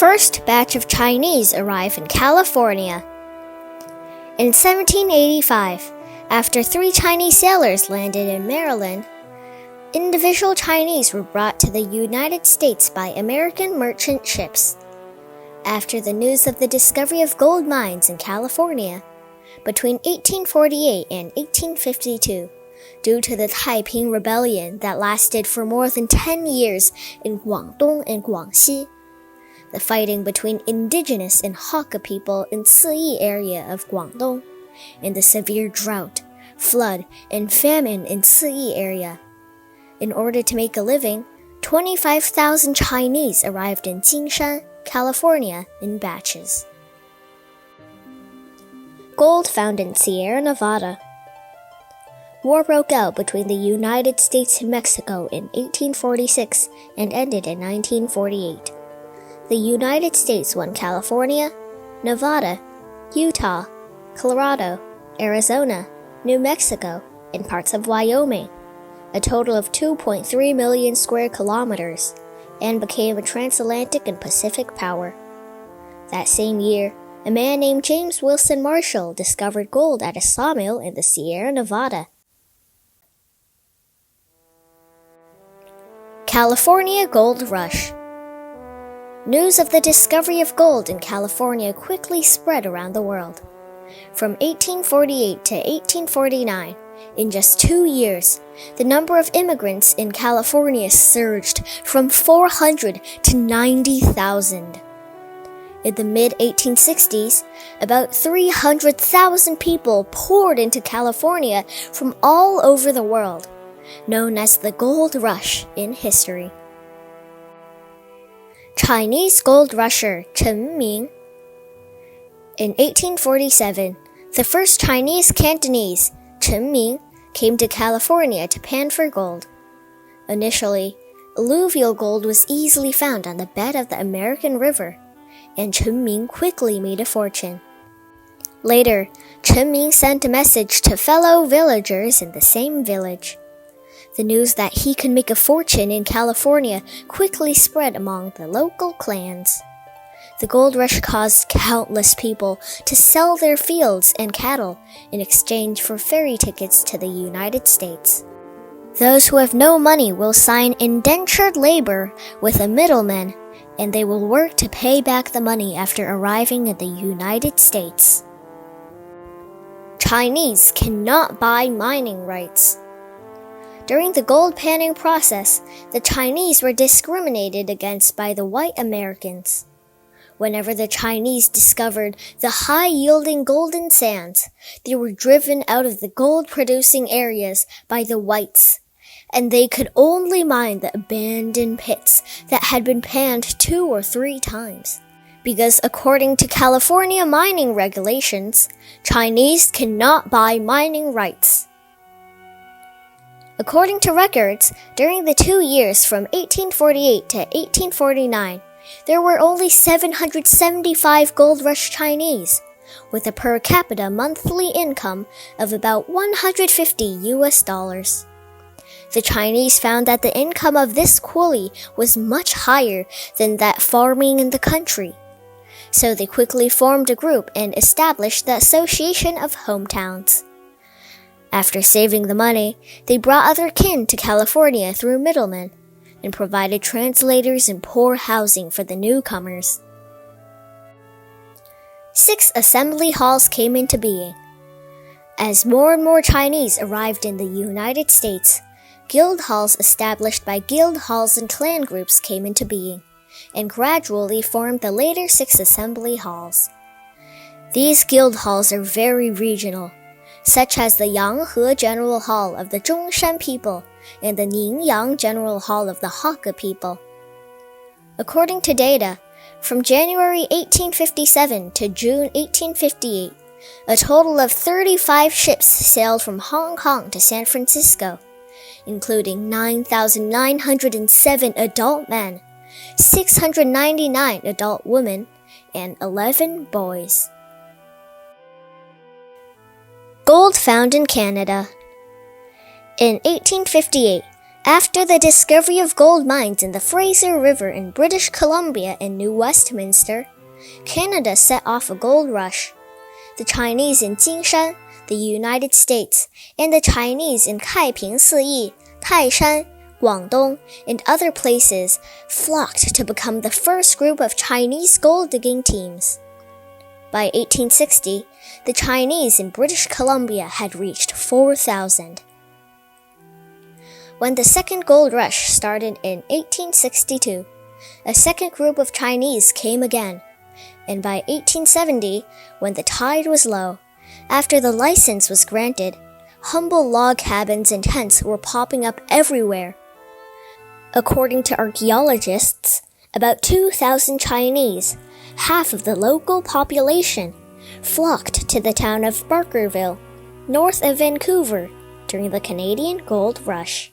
first batch of Chinese arrive in California. In 1785, after 3 Chinese sailors landed in Maryland, individual Chinese were brought to the United States by American merchant ships. After the news of the discovery of gold mines in California, between 1848 and 1852, due to the Taiping Rebellion that lasted for more than 10 years in Guangdong and Guangxi, the fighting between indigenous and Hakka people in Ciyi area of Guangdong, and the severe drought, flood, and famine in Ciyi area. In order to make a living, 25,000 Chinese arrived in Jinshan, California in batches. Gold found in Sierra Nevada. War broke out between the United States and Mexico in 1846 and ended in 1948. The United States won California, Nevada, Utah, Colorado, Arizona, New Mexico, and parts of Wyoming, a total of 2.3 million square kilometers, and became a transatlantic and Pacific power. That same year, a man named James Wilson Marshall discovered gold at a sawmill in the Sierra Nevada. California Gold Rush. News of the discovery of gold in California quickly spread around the world. From 1848 to 1849, in just 2 years, the number of immigrants in California surged from 400 to 90,000. In the mid-1860s, about 300,000 people poured into California from all over the world, known as the Gold Rush in history. Chinese gold rusher Chen Ming. In 1847, the first Chinese Cantonese, Chen Ming, came to California to pan for gold. Initially, alluvial gold was easily found on the bed of the American River, and Chen Ming quickly made a fortune. Later, Chen Ming sent a message to fellow villagers in the same village. The news that he could make a fortune in California quickly spread among the local clans. The gold rush caused countless people to sell their fields and cattle in exchange for ferry tickets to the United States. Those who have no money will sign indentured labor with a middleman, and they will work to pay back the money after arriving in the United States. Chinese cannot buy mining rights. During the gold panning process, the Chinese were discriminated against by the white Americans. Whenever the Chinese discovered the high-yielding golden sands, they were driven out of the gold-producing areas by the whites, and they could only mine the abandoned pits that had been panned 2 or 3 times. Because according to California mining regulations, Chinese cannot buy mining rights. According to records, during the 2 years from 1848 to 1849, there were only 775 gold rush Chinese, with a per capita monthly income of about $150. The Chinese found that the income of this coolie was much higher than that farming in the country. So they quickly formed a group and established the Association of Hometowns. After saving the money, they brought other kin to California through middlemen and provided translators and poor housing for the newcomers. 6 assembly halls came into being. As more and more Chinese arrived in the United States, guild halls established by guild halls and clan groups came into being, and gradually formed the later 6 assembly halls. These guild halls are very regional, such as the Yanghe General Hall of the Zhongshan people and the Ningyang General Hall of the Hakka people. According to data, from January 1857 to June 1858, a total of 35 ships sailed from Hong Kong to San Francisco, including 9,907 adult men, 699 adult women, and 11 boys. Gold found in Canada. In 1858, After the discovery of gold mines in the Fraser River in British Columbia and New Westminster, Canada set off a gold rush. The Chinese in Jingshan, the United States, and the Chinese in Kaiping Siyi, Taishan, Guangdong, and other places flocked to become the first group of Chinese gold-digging teams. By 1860, the Chinese in British Columbia had reached 4,000. When the second gold rush started in 1862, a second group of Chinese came again, and by 1870, when the tide was low, after the license was granted, humble log cabins and tents were popping up everywhere. According to archaeologists, about 2,000 Chinese, half of the local population, flocked to the town of Barkerville, north of Vancouver, during the Canadian Gold Rush.